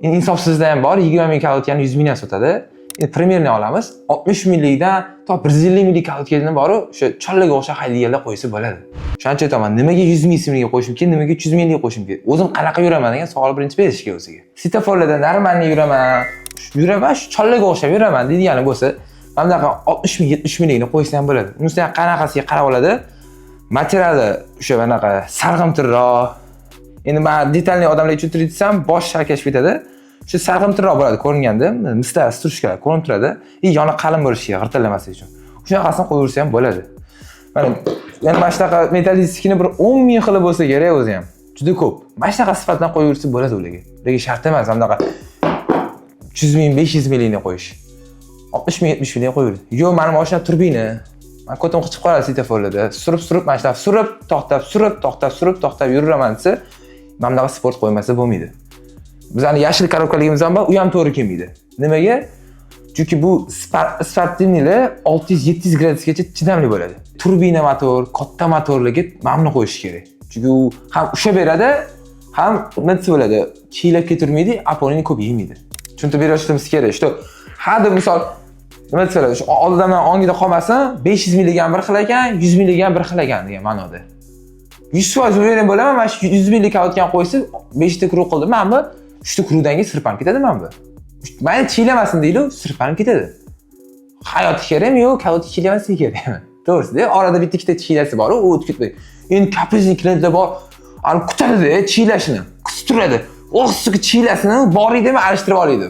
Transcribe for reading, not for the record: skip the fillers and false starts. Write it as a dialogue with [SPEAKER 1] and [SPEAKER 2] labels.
[SPEAKER 1] Endi insofsizda ham bor, 20 ming kaloriyani 100 mingdan sotadi. Endi primerni olamiz. 60 minglikdan to 150 minglik kaloriyani bor, o'sha chollaga o'xshab haydaganlar qo'ysa bo'ladi. O'shancha aytaman, nimaga 100 ming so'mga qo'yishim kerak, nimaga 300 mingga qo'yishim kerak? O'zim qanaqa yuraman degan savol birinchi berishga o'ziga. Svetoforlarda normalni yuraman, shu chollaga o'xshab yuraman deydigani bo'lsa, mana bunaqa 60 ming, 70 minglikni qo'ysa ham bo'ladi. Unisi ham qanaqasiga qarab oladi. Materiali o'sha bunaqa sarg'imtirroq. Endi men detalli odamlarga tushuntirib desam, bosh shakashib ketadi. Shu sarg'imtirroq bo'ladi ko'ringanda, mislar strushkalar ko'rinib turadi. Yoni qalin bo'lishiga, g'irtillamaslik uchun. Shunaqasini qo'yaversa ham bo'ladi. Mana yana mana shunaqa metallistikni bir 10 ming xili bo'lsa kerak o'zi ham. Juda ko'p. Mana shunaqa sifatdan qo'yaversa bo'ladi ularga. Lekin shart emas, bunaqa 300 ming, 500 minglikni qo'yish. 60 ming, 70 mingga qo'yaveradi. Yo'q, mana mashina turbina. Men ko'tim qichib qoladi svetoforlarda. Surib mana shunaqa to'xtab yuraman desa, mana bunaqa sport qo'ymasa bo'lmaydi. Bizning yashil korobkaligimiz ham bor, u ham to'g'ri kelmaydi. Nimaga? Chunki bu sportivnilar 600-700 gradusgacha chidamli bo'ladi. Turbina motor, katta motorlarga mamnun qo'yish kerak. Chunki u ham ushlab beradi, ham nima bo'ladi, chiylab ketirmaydi, aponini ko'p yemaydi. Tushuntirib berishimiz kerak. Shu hada misol nima bo'ladi, shu oldidan ongida qolmasin, 500 minglik ham bir xil ekan, 100 minglik ham bir xil ekan degan ma'noda. 100% uverib bo'laman, mana shu 100 minglik olgan qo'ysa, 5 ta kruq qildim, menmi 3 ta kruqdangi sirpanib ketadi menmi. Meni chiylamasin deydi, sirpanib ketadi. Hayoti kerakmi yo'q, kaloriyani chiylamaslik kerakmi? To'g'risi-da, orada bitta ikkita chiylasi bor, u o'tib ketmaydi. Endi kaprizli klientlar bor, ani kutadi-da, chiylashini, kutib turadi. O'xsiga chiylasini boridimi alishtirib oladi.